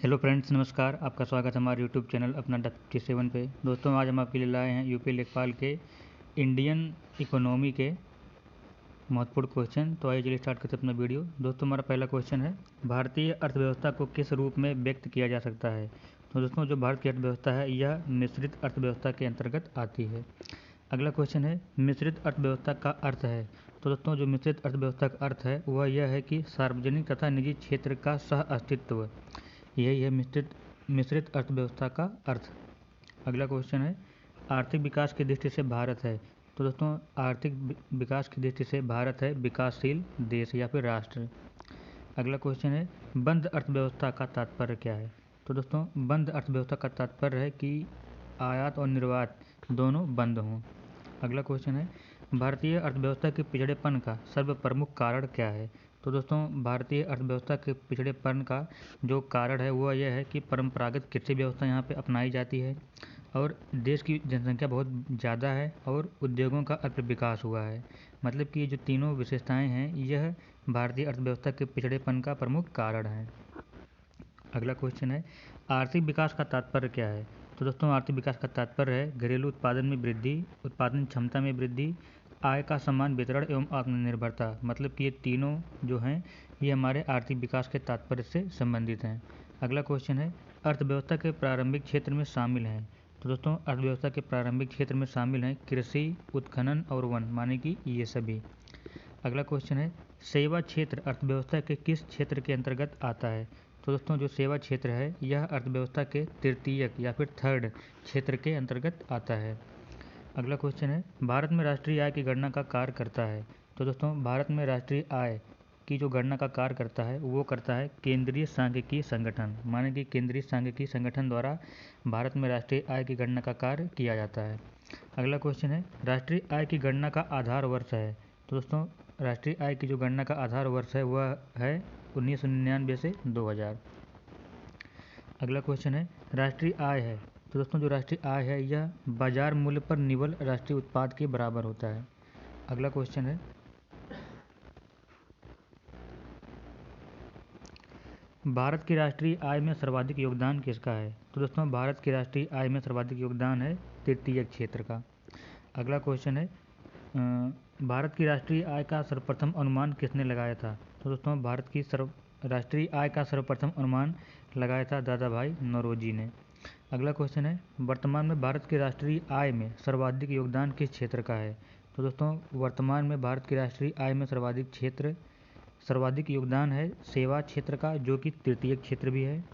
Hello friends, नमस्कार। आपका स्वागत है हमारे यूट्यूब चैनल अपना .57 पे। दोस्तों, आज हम आपके लिए लाए हैं यूपी लेखपाल के इंडियन इकोनॉमी के महत्वपूर्ण क्वेश्चन। तो आइए चलिए स्टार्ट करते हैं अपना वीडियो। दोस्तों, हमारा पहला क्वेश्चन है, भारतीय अर्थव्यवस्था को किस रूप में व्यक्त किया जा सकता है। तो दोस्तों, जो भारत की अर्थव्यवस्था है यह मिश्रित अर्थव्यवस्था के अंतर्गत आती है। अगला क्वेश्चन है, मिश्रित अर्थव्यवस्था का अर्थ है। तो दोस्तों, जो मिश्रित अर्थव्यवस्था का अर्थ है वह यह है कि सार्वजनिक तथा निजी क्षेत्र का सह अस्तित्व, यही है मिश्रित अर्थव्यवस्था का अर्थ। अगला क्वेश्चन है, आर्थिक विकास की दृष्टि से भारत है। तो दोस्तों, आर्थिक विकास की दृष्टि से भारत है विकासशील देश या फिर राष्ट्र। अगला क्वेश्चन है, बंद अर्थव्यवस्था का तात्पर्य क्या है। तो दोस्तों, बंद अर्थव्यवस्था का तात्पर्य है कि आयात और निर्यात दोनों बंद हों। अगला क्वेश्चन है, भारतीय अर्थव्यवस्था के पिछड़ेपन का सर्वप्रमुख कारण क्या है। तो दोस्तों, भारतीय अर्थव्यवस्था के पिछड़ेपन का जो कारण है वह यह है कि परंपरागत कृषि व्यवस्था यहाँ पे अपनाई जाती है और देश की जनसंख्या बहुत ज़्यादा है और उद्योगों का अल्प विकास हुआ है। मतलब कि ये जो तीनों विशेषताएं हैं यह भारतीय अर्थव्यवस्था के पिछड़ेपन का प्रमुख कारण है। अगला क्वेश्चन है, आर्थिक विकास का तात्पर्य क्या है। तो दोस्तों, आर्थिक विकास का तात्पर्य है घरेलू उत्पादन में वृद्धि, उत्पादन क्षमता में वृद्धि, आय का समान वितरण एवं आत्मनिर्भरता। मतलब कि ये तीनों जो हैं ये हमारे आर्थिक विकास के तात्पर्य से संबंधित हैं। अगला क्वेश्चन है, अर्थव्यवस्था के प्रारंभिक क्षेत्र में शामिल हैं। तो दोस्तों, अर्थव्यवस्था के प्रारंभिक क्षेत्र में शामिल हैं कृषि, उत्खनन और वन, माने कि ये सभी। अगला क्वेश्चन है, सेवा क्षेत्र अर्थव्यवस्था के किस क्षेत्र के अंतर्गत आता है। तो दोस्तों, जो सेवा क्षेत्र है यह अर्थव्यवस्था के तृतीयक या फिर थर्ड क्षेत्र के अंतर्गत आता है। अगला क्वेश्चन है, भारत में राष्ट्रीय आय की गणना का कार्य करता है। तो दोस्तों, भारत में राष्ट्रीय आय की जो गणना का कार्य करता है वो करता है केंद्रीय सांख्यिकी संगठन, माने कि केंद्रीय सांख्यिकी संगठन द्वारा भारत में राष्ट्रीय आय की गणना का कार्य किया जाता है। अगला क्वेश्चन है, राष्ट्रीय आय की गणना का आधार वर्ष है। तो दोस्तों, राष्ट्रीय आय की जो गणना का आधार वर्ष है वह है 1999 से 2000। अगला क्वेश्चन है, राष्ट्रीय आय है। तो दोस्तों, जो राष्ट्रीय आय है यह बाजार मूल्य पर निवल राष्ट्रीय उत्पाद के बराबर होता है। अगला क्वेश्चन है, भारत की राष्ट्रीय आय में सर्वाधिक योगदान किसका है। तो दोस्तों, भारत की राष्ट्रीय आय में सर्वाधिक योगदान है तृतीयक क्षेत्र का। अगला क्वेश्चन है, भारत की राष्ट्रीय आय का सर्वप्रथम अनुमान किसने लगाया था। तो दोस्तों, भारत की राष्ट्रीय आय का सर्वप्रथम अनुमान लगाया था दादा भाई नौरोजी ने। अगला क्वेश्चन है, वर्तमान में भारत की राष्ट्रीय आय में सर्वाधिक योगदान किस क्षेत्र का है। तो दोस्तों, वर्तमान में भारत की राष्ट्रीय आय में सर्वाधिक योगदान है सेवा क्षेत्र का, जो कि तृतीयक क्षेत्र भी है।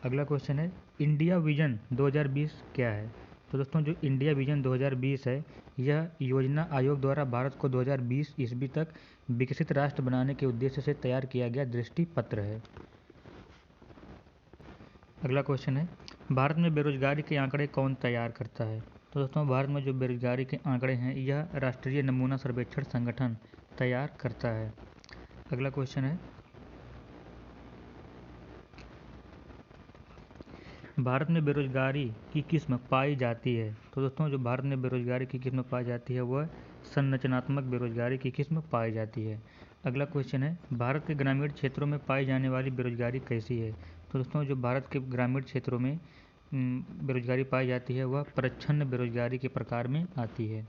अगला क्वेश्चन है, इंडिया विजन 2020 क्या है। तो दोस्तों, जो इंडिया विजन 2020 है यह योजना आयोग द्वारा भारत को 2020 ईस्वी तक विकसित राष्ट्र बनाने के उद्देश्य से तैयार किया गया दृष्टि पत्र है। अगला क्वेश्चन है, भारत में बेरोजगारी के आंकड़े कौन तैयार करता है। तो दोस्तों, भारत में जो बेरोजगारी के आंकड़े हैं यह राष्ट्रीय नमूना सर्वेक्षण संगठन तैयार करता है। अगला क्वेश्चन है, भारत में बेरोजगारी की किस्म पाई जाती है। तो दोस्तों, जो भारत में बेरोजगारी की किस्म पाई जाती है वह संरचनात्मक बेरोजगारी की किस्म पाई जाती है। अगला क्वेश्चन है, भारत के ग्रामीण क्षेत्रों में पाई जाने वाली बेरोजगारी कैसी है। तो दोस्तों, जो भारत के ग्रामीण क्षेत्रों में बेरोजगारी पाई जाती है वह प्रच्छन्न बेरोजगारी के प्रकार में आती है।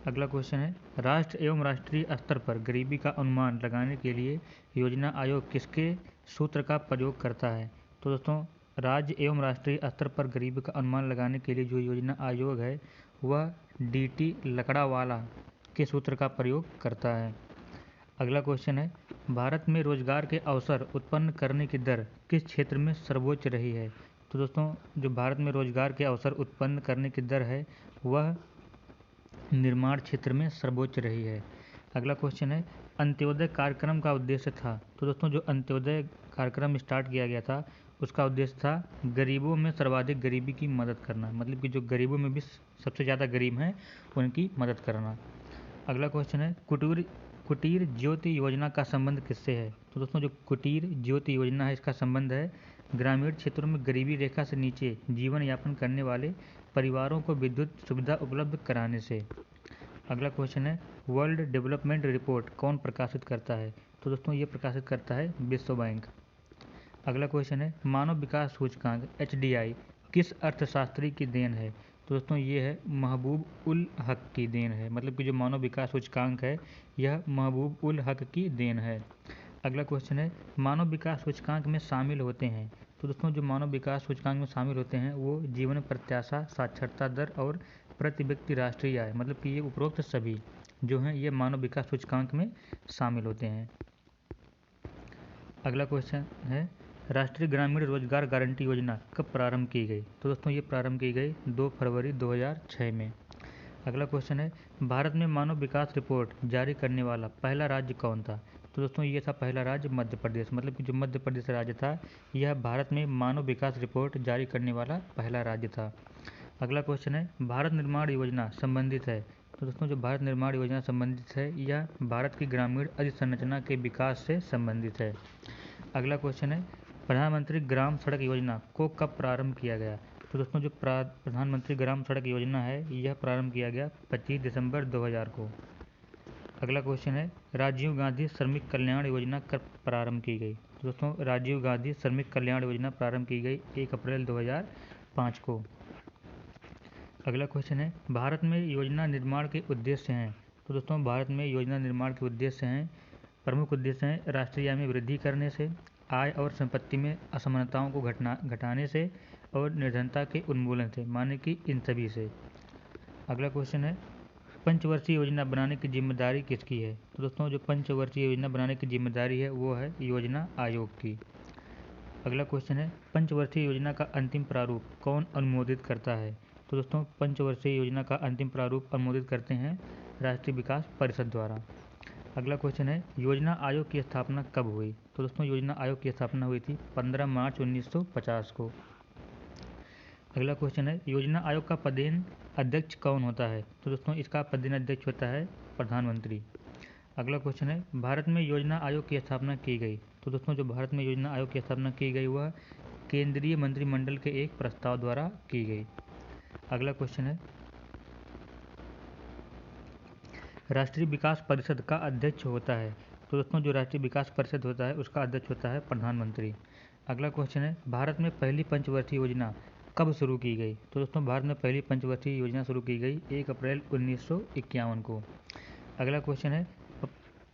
अगला क्वेश्चन है, राष्ट्र एवं राष्ट्रीय स्तर पर गरीबी का अनुमान लगाने के लिए योजना आयोग किसके सूत्र का प्रयोग करता है। तो दोस्तों, राज्य एवं राष्ट्रीय स्तर पर गरीबी का अनुमान लगाने के लिए जो योजना आयोग है वह डीटी लकड़ावाला के सूत्र का प्रयोग करता है। अगला क्वेश्चन है, भारत में रोजगार के अवसर उत्पन्न करने की दर किस क्षेत्र में सर्वोच्च रही है। तो दोस्तों, जो भारत में रोजगार के अवसर उत्पन्न करने की दर है वह निर्माण क्षेत्र में सर्वोच्च रही है। अगला क्वेश्चन है, अंत्योदय कार्यक्रम का उद्देश्य था। तो दोस्तों, जो अंत्योदय कार्यक्रम स्टार्ट किया गया था उसका उद्देश्य था गरीबों में सर्वाधिक गरीबी की मदद करना, मतलब कि जो गरीबों में भी सबसे ज़्यादा गरीब हैं उनकी मदद करना। अगला क्वेश्चन है, कुटीर ज्योति योजना का संबंध किससे है। तो दोस्तों, जो कुटीर ज्योति योजना है इसका संबंध है ग्रामीण क्षेत्रों में गरीबी रेखा से नीचे जीवन यापन करने वाले परिवारों को विद्युत सुविधा उपलब्ध कराने से। अगला क्वेश्चन है, वर्ल्ड डेवलपमेंट रिपोर्ट कौन प्रकाशित करता है। तो दोस्तों, ये प्रकाशित करता है विश्व बैंक। अगला क्वेश्चन है मानव विकास सूचकांक HDI किस अर्थशास्त्री की देन है? तो दोस्तों ये है महबूब उल हक की देन है, मतलब कि जो मानव विकास सूचकांक है यह महबूब उल हक की देन है। अगला क्वेश्चन है मानव विकास सूचकांक में शामिल होते हैं। तो दोस्तों जो मानव विकास सूचकांक में शामिल होते हैं वो जीवन प्रत्याशा, साक्षरता दर और प्रति व्यक्ति राष्ट्रीय आय, मतलब कि ये उपरोक्त सभी जो हैं ये मानव विकास सूचकांक में शामिल होते हैं। अगला क्वेश्चन है राष्ट्रीय ग्रामीण रोजगार गारंटी योजना कब प्रारंभ की गई? तो दोस्तों ये प्रारंभ की गई 2 फरवरी 2006 में। अगला क्वेश्चन है भारत में मानव विकास रिपोर्ट जारी करने वाला पहला राज्य कौन था? तो दोस्तों ये था पहला राज्य मध्य प्रदेश, मतलब कि जो मध्य प्रदेश राज्य था यह भारत में मानव विकास रिपोर्ट जारी करने वाला पहला राज्य था। अगला क्वेश्चन है भारत निर्माण योजना संबंधित है। तो दोस्तों जो भारत निर्माण योजना संबंधित है यह भारत की ग्रामीण अधोसंरचना के विकास से संबंधित है। अगला क्वेश्चन है प्रधानमंत्री ग्राम सड़क योजना को कब प्रारंभ किया गया? तो दोस्तों जो प्रधानमंत्री ग्राम सड़क योजना है यह प्रारंभ किया गया 25 दिसंबर 2000 को। अगला क्वेश्चन है राजीव गांधी श्रमिक कल्याण योजना कब प्रारंभ की गई? तो दोस्तों राजीव गांधी श्रमिक कल्याण योजना प्रारंभ की गई 1 अप्रैल 2005 को। अगला क्वेश्चन है भारत में योजना निर्माण के उद्देश्य हैं। तो दोस्तों भारत में योजना निर्माण के उद्देश्य हैं, प्रमुख उद्देश्य हैं राष्ट्रीय आय में वृद्धि करने से, आय और संपत्ति में असमानताओं को घटाने से और निर्धनता के उन्मूलन से, माने कि इन सभी से। अगला क्वेश्चन है पंचवर्षीय योजना बनाने की जिम्मेदारी किसकी है? तो दोस्तों जो पंचवर्षीय योजना बनाने की जिम्मेदारी है वो है योजना आयोग की। अगला क्वेश्चन है पंचवर्षीय योजना का अंतिम प्रारूप कौन अनुमोदित करता है? तो दोस्तों पंचवर्षीय योजना का अंतिम प्रारूप अनुमोदित करते हैं राष्ट्रीय विकास परिषद द्वारा। अगला क्वेश्चन है योजना आयोग की स्थापना कब हुई? तो दोस्तों योजना आयोग की स्थापना हुई थी 15 मार्च 1950 को। अगला क्वेश्चन है योजना आयोग का पदेन अध्यक्ष कौन होता है? तो दोस्तों इसका पदेन अध्यक्ष होता है प्रधानमंत्री। अगला क्वेश्चन है भारत में योजना आयोग की स्थापना की गई। तो दोस्तों जो भारत में योजना आयोग की स्थापना की गई वह केंद्रीय मंत्रिमंडल के एक प्रस्ताव द्वारा की गई। अगला क्वेश्चन है राष्ट्रीय विकास परिषद का अध्यक्ष होता है। तो दोस्तों जो राष्ट्रीय विकास परिषद होता है उसका अध्यक्ष होता है प्रधानमंत्री। अगला क्वेश्चन है भारत में पहली पंचवर्षीय योजना कब शुरू की गई? तो दोस्तों भारत में पहली पंचवर्षीय योजना शुरू की गई 1 अप्रैल 1951 को। अगला क्वेश्चन है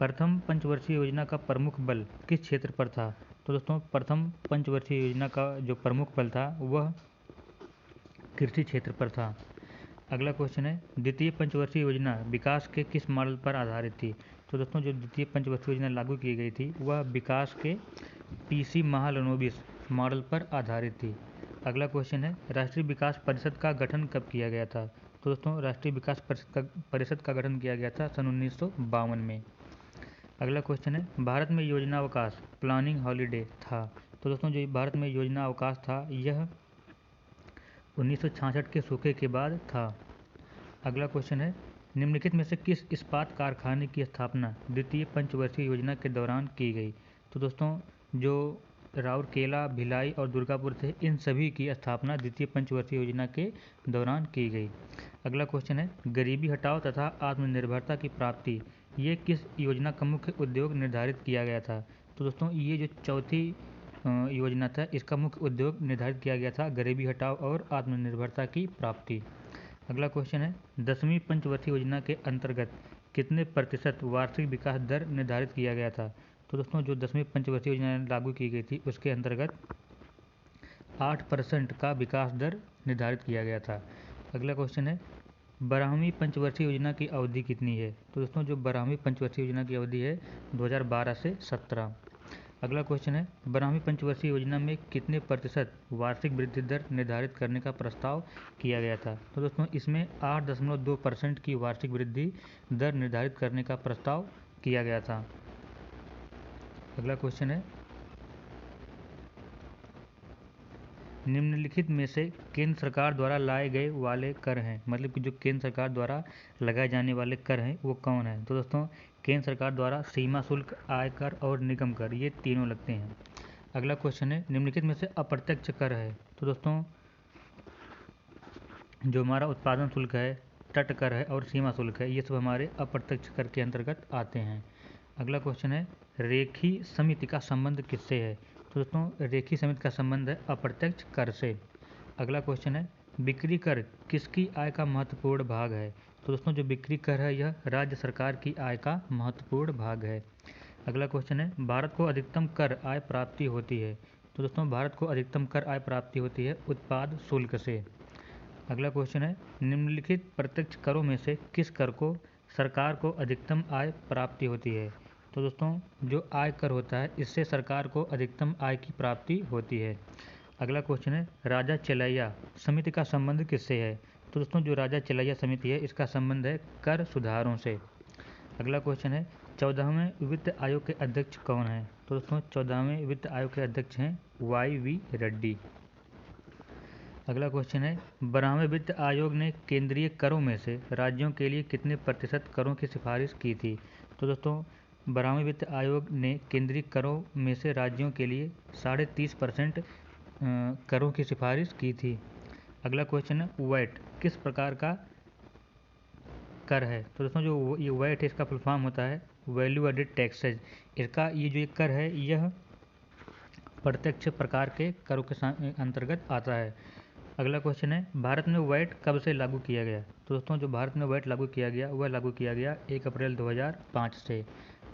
प्रथम पंचवर्षीय योजना का प्रमुख बल किस क्षेत्र पर था? तो दोस्तों प्रथम पंचवर्षीय योजना का जो प्रमुख बल था वह कृषि क्षेत्र पर था। अगला क्वेश्चन है द्वितीय पंचवर्षीय योजना विकास के किस मॉडल पर आधारित थी? तो दोस्तों जो द्वितीय पंचवर्षीय योजना लागू की गई थी वह विकास के PC महालनोबिस मॉडल पर आधारित थी। अगला क्वेश्चन है राष्ट्रीय विकास परिषद का गठन कब किया गया था? तो दोस्तों राष्ट्रीय विकास परिषद का गठन किया गया था सन 1952 में। अगला क्वेश्चन है भारत में योजना अवकाश प्लानिंग हॉलीडे था। तो दोस्तों जो भारत में योजना अवकाश था यह 1966 के सूखे के बाद था। अगला क्वेश्चन है निम्नलिखित में से किस इस्पात कारखाने की स्थापना द्वितीय पंचवर्षीय योजना के दौरान की गई? तो दोस्तों जो राउरकेला, भिलाई और दुर्गापुर थे इन सभी की स्थापना द्वितीय पंचवर्षीय योजना के दौरान की गई। अगला क्वेश्चन है गरीबी हटाओ तथा आत्मनिर्भरता की प्राप्ति ये किस योजना का मुख्य उद्योग निर्धारित किया गया था? तो दोस्तों ये जो चौथी योजना था इसका मुख्य उद्योग निर्धारित किया गया था गरीबी हटाओ और आत्मनिर्भरता की प्राप्ति। अगला क्वेश्चन है 10वीं पंचवर्षीय योजना के अंतर्गत कितने प्रतिशत वार्षिक विकास दर निर्धारित किया गया था? तो दोस्तों जो 10वीं पंचवर्षीय योजना लागू की गई थी उसके अंतर्गत 8% का विकास दर निर्धारित किया गया था। अगला क्वेश्चन है 12वीं पंचवर्षीय योजना की अवधि कितनी है? तो दोस्तों जो 12वीं पंचवर्षीय योजना की अवधि है 2012 से 17। अगला क्वेश्चन है 12वीं पंचवर्षीय योजना में कितने प्रतिशत वार्षिक वृद्धि दर निर्धारित करने का प्रस्ताव किया गया था? तो दोस्तों इसमें 8.2% की वार्षिक वृद्धि दर निर्धारित करने का प्रस्ताव किया गया था। अगला क्वेश्चन है निम्नलिखित में से केंद्र सरकार द्वारा लाए गए वाले कर हैं, मतलब कि जो केंद्र सरकार द्वारा लगाए जाने वाले कर हैं वो कौन है? तो दोस्तों केंद्र सरकार द्वारा सीमा शुल्क, आयकर और निगम कर ये तीनों लगते हैं। अगला क्वेश्चन है निम्नलिखित में से अप्रत्यक्ष कर है। तो दोस्तों जो हमारा उत्पादन शुल्क है, तट कर है और सीमा शुल्क है ये सब हमारे अप्रत्यक्ष कर के अंतर्गत आते हैं। अगला क्वेश्चन है रेखीय समिति का संबंध किससे है? तो दोस्तों रेखी समिति का संबंध है अप्रत्यक्ष कर से। अगला क्वेश्चन है बिक्री कर किसकी आय का महत्वपूर्ण भाग है। तो दोस्तों जो बिक्री कर है यह राज्य सरकार की आय का महत्वपूर्ण भाग है। अगला क्वेश्चन है भारत को अधिकतम कर आय प्राप्ति होती है। तो दोस्तों भारत को अधिकतम कर आय प्राप्ति होती है उत्पाद शुल्क से। अगला क्वेश्चन है निम्नलिखित प्रत्यक्ष करों में से किस कर को सरकार को अधिकतम आय प्राप्ति होती है। तो दोस्तों जो आय कर होता है इससे सरकार को अधिकतम आय की प्राप्ति होती है। अगला क्वेश्चन है राजा चलैया समिति का संबंध किससे है। तो दोस्तों जो राजा चलैया समिति है इसका संबंध है कर सुधारों से। अगला क्वेश्चन है 14वें वित्त आयोग के अध्यक्ष कौन है। तो दोस्तों 14वें वित्त आयोग के अध्यक्ष हैं YV रेड्डी। अगला क्वेश्चन है 12वें वित्त आयोग ने केंद्रीय करों में से राज्यों के लिए कितने प्रतिशत करों की सिफारिश की थी। तो दोस्तों 12वें वित्त आयोग ने केंद्रीय करों में से राज्यों के लिए 30.5% करों की सिफारिश की थी। अगला क्वेश्चन है वैट किस प्रकार का कर है। तो दोस्तों जो ये वैट है इसका फुल फॉर्म होता है वैल्यू एडेड टैक्सेज। इसका ये जो एक कर है यह प्रत्यक्ष प्रकार के करों के अंतर्गत आता है। अगला क्वेश्चन है भारत में वैट कब से लागू किया गया। तो दोस्तों जो भारत में वैट लागू किया गया वह लागू किया गया 1 अप्रैल 2005 से।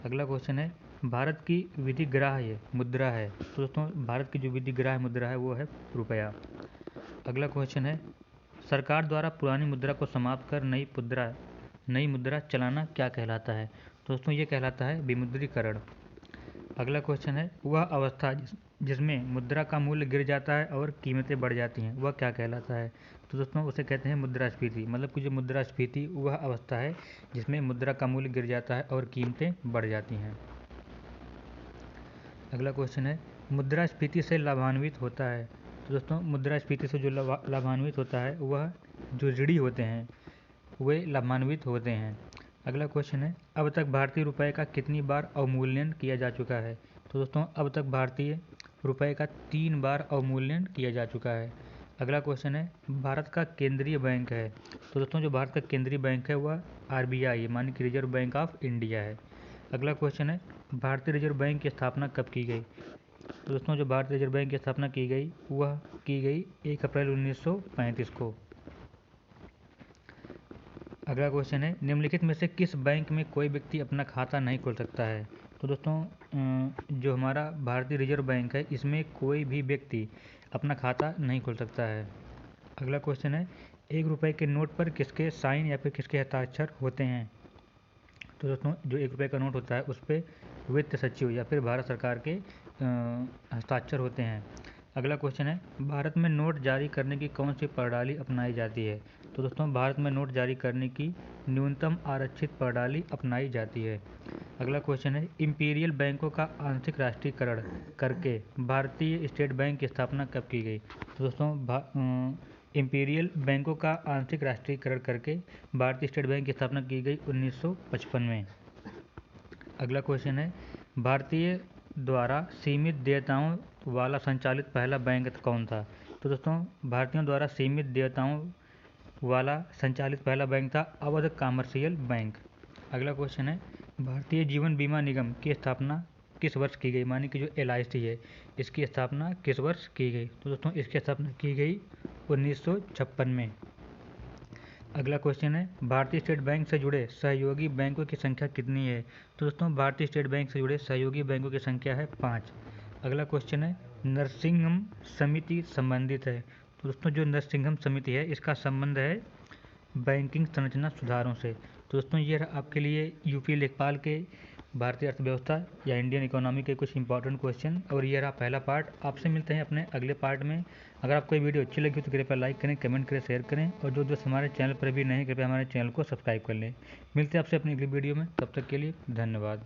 अगला क्वेश्चन है भारत की विधिग्राह्य मुद्रा है। तो दोस्तों भारत की जो विधिग्राह्य मुद्रा है वो है रुपया। अगला क्वेश्चन है सरकार द्वारा पुरानी मुद्रा को समाप्त कर नई मुद्रा चलाना क्या कहलाता है। तो दोस्तों ये कहलाता है विमुद्रीकरण। अगला क्वेश्चन है वह अवस्था जिसमें मुद्रा का मूल्य गिर जाता है और कीमतें बढ़ जाती हैं वह क्या कहलाता है। तो दोस्तों उसे कहते हैं मुद्रास्फीति। मतलब कि जो मुद्रास्फीति वह अवस्था है जिसमें मुद्रा का मूल्य गिर जाता है और कीमतें बढ़ जाती हैं। अगला क्वेश्चन है मुद्रास्फीति से लाभान्वित होता है। तो दोस्तों मुद्रास्फीति से जो लाभान्वित होता है वह जो ऋणी होते हैं वे लाभान्वित होते हैं। अगला क्वेश्चन है अब तक भारतीय रुपये का कितनी बार अवमूल्यन किया जा चुका है। तो दोस्तों अब तक भारतीय रुपये का 3 बार अवमूल्यन किया जा चुका है। अगला क्वेश्चन है भारत का केंद्रीय बैंक है। तो दोस्तों जो भारत का केंद्रीय बैंक है वह RBI है मानी कि रिजर्व बैंक ऑफ इंडिया है। अगला क्वेश्चन है भारतीय रिजर्व बैंक की स्थापना कब की गई। तो दोस्तों जो भारतीय रिजर्व बैंक की स्थापना की गई वह की गई 1 अप्रैल 1935 को। अगला क्वेश्चन है निम्नलिखित में से किस बैंक में कोई व्यक्ति अपना खाता नहीं खोल सकता है। तो दोस्तों जो हमारा भारतीय रिजर्व बैंक है इसमें कोई भी व्यक्ति अपना खाता नहीं खोल सकता है। अगला क्वेश्चन है 1 रुपये के नोट पर किसके साइन या फिर किसके हस्ताक्षर होते हैं। तो दोस्तों जो 1 रुपये का नोट होता है उस पर वित्त सचिव या फिर भारत सरकार के हस्ताक्षर होते हैं। अगला क्वेश्चन है भारत में नोट जारी करने की कौन सी प्रणाली अपनाई जाती है। तो दोस्तों भारत में नोट जारी करने की न्यूनतम आरक्षित प्रणाली अपनाई जाती है। अगला क्वेश्चन है इंपीरियल बैंकों का आंशिक राष्ट्रीयकरण करके भारतीय स्टेट बैंक की स्थापना कब की गई। तो दोस्तों इंपीरियल बैंकों का आंशिक राष्ट्रीयकरण करके भारतीय स्टेट बैंक की स्थापना की गई 1955 में। अगला क्वेश्चन है भारतीय द्वारा सीमित देयताओं वाला संचालित पहला बैंक कौन था। तो दोस्तों भारतीयों द्वारा सीमित देयताओं वाला संचालित पहला बैंक था अवध कमर्शियल बैंक। अगला क्वेश्चन है भारतीय जीवन बीमा निगम की स्थापना किस वर्ष की गई। मानी कि जो LIC है इसकी स्थापना किस वर्ष की गई। तो दोस्तों इसकी स्थापना की गई 1956 में। अगला क्वेश्चन है भारतीय स्टेट बैंक से जुड़े सहयोगी बैंकों की संख्या कितनी है। तो दोस्तों भारतीय स्टेट बैंक से जुड़े सहयोगी बैंकों की संख्या है 5। अगला क्वेश्चन है नरसिंघम समिति संबंधित है। तो दोस्तों जो नरसिंघम समिति है इसका संबंध है बैंकिंग संरचना सुधारों से। तो दोस्तों ये आपके लिए यूपी लेखपाल के भारतीय अर्थव्यवस्था या इंडियन इकोनॉमी के कुछ इंपॉर्टेंट क्वेश्चन और ये रहा पहला पार्ट। आपसे मिलते हैं अपने अगले पार्ट में। अगर आपको ये वीडियो अच्छी लगी तो कृपया लाइक करें, कमेंट करें, शेयर करें और जो दोस्त हमारे चैनल पर भी नहीं कृपया हमारे चैनल को सब्सक्राइब कर लें। मिलते हैं आपसे अपनी अगली वीडियो में, तब तक के लिए धन्यवाद।